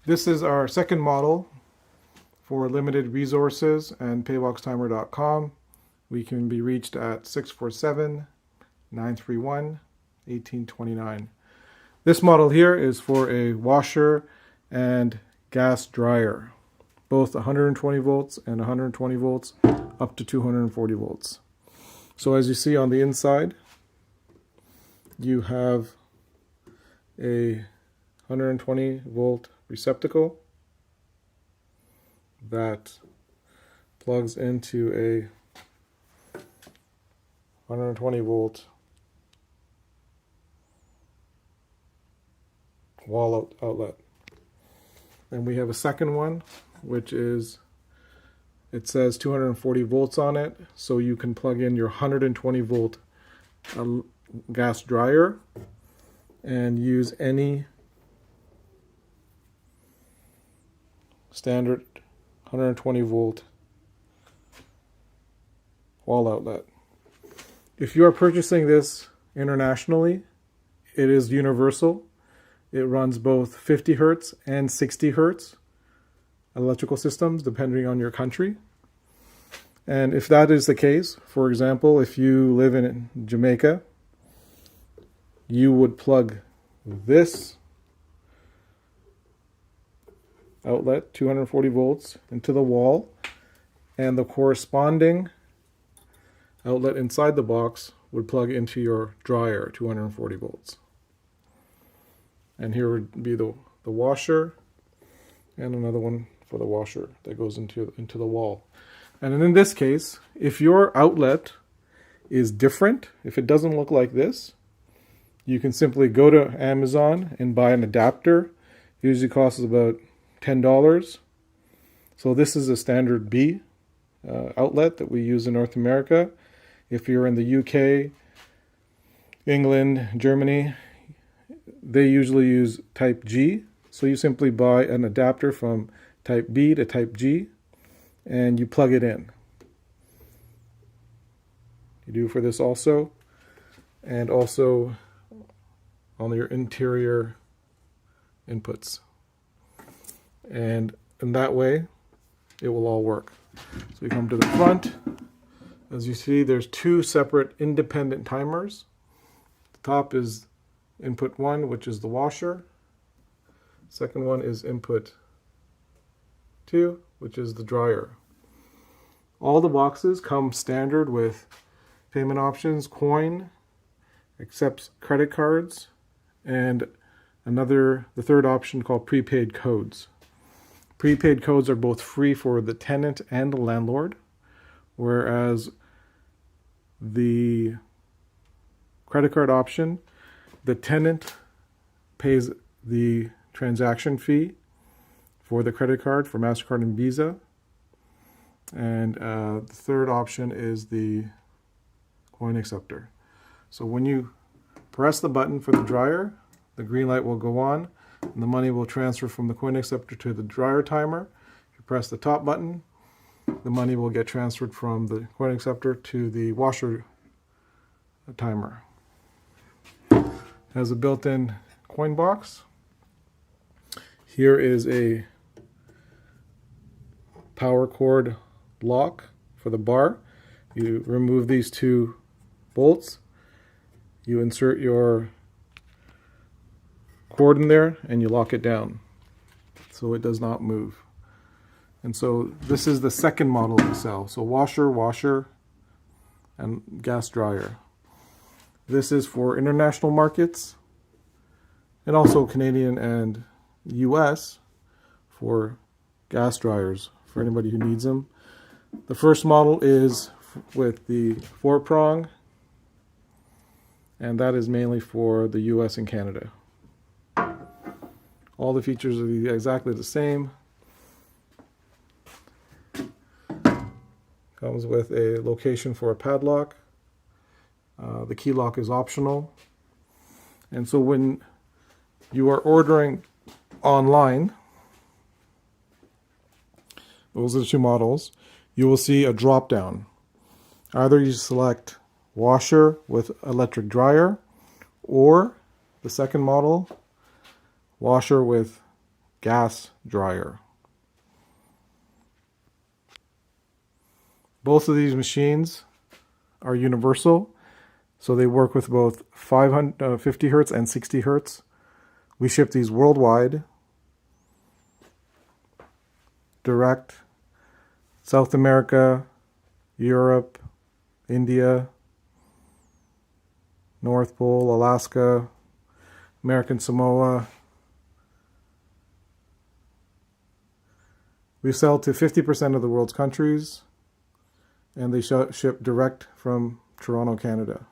This is our second model for limited resources and payboxtimer.com. We can be reached at 647-931-1829. This model here is for a washer and gas dryer, both 120 volts and 120 volts up to 240 volts. So as you see on the inside, you have a 120 volt receptacle that plugs into a 120 volt wall outlet. And we have a second one, which is, it says 240 volts on it, so you can plug in your 120 volt gas dryer and use any standard 120 volt wall outlet. If you are purchasing this internationally, it is universal. It runs both 50 hertz and 60 hertz electrical systems depending on your country. And if that is the case, for example, if you live in Jamaica, you would plug this outlet, 240 volts, into the wall, and the corresponding outlet inside the box would plug into your dryer, 240 volts. And here would be the washer, and another one for the washer that goes into the wall. And in this case, if your outlet is different, if it doesn't look like this, you can simply go to Amazon and buy an adapter. It usually costs about $10. So this is a standard B outlet that we use in North America. If you're in the UK, England, Germany, they usually use type G. So you simply buy an adapter from type B to type G and you plug it in. You do for this also, and also on your interior inputs. And in that way, it will all work. So we come to the front. As you see, there's two separate independent timers. The top is input 1, which is the washer. Second one is input 2, which is the dryer. All the boxes come standard with payment options, coin, accepts credit cards, and the third option called prepaid codes. Prepaid codes are both free for the tenant and the landlord, whereas the credit card option, the tenant pays the transaction fee for the credit card for MasterCard and Visa. And the third option is the coin acceptor. So when you press the button for the dryer, the green light will go on, and the money will transfer from the coin acceptor to the dryer timer. If you press the top button, the money will get transferred from the coin acceptor to the washer timer. It has a built-in coin box. Here is a power cord lock for the bar. You remove these two bolts. You insert your cord in there and you lock it down so it does not move. And so this is the second model we sell. So washer, and gas dryer. This is for international markets and also Canadian and US for gas dryers for anybody who needs them. The first model is with the 4-prong, and that is mainly for the US and Canada. All the features are exactly the same. Comes with a location for a padlock. The key lock is optional. And so when you are ordering online, those are the two models, you will see a drop down. Either you select washer with electric dryer, or the second model, washer with gas dryer. Both of these machines are universal, so they work with both 50 hertz and 60 hertz. We ship these worldwide, direct, South America, Europe, India, North Pole, Alaska, American Samoa. We sell to 50% of the world's countries, and they ship direct from Toronto, Canada.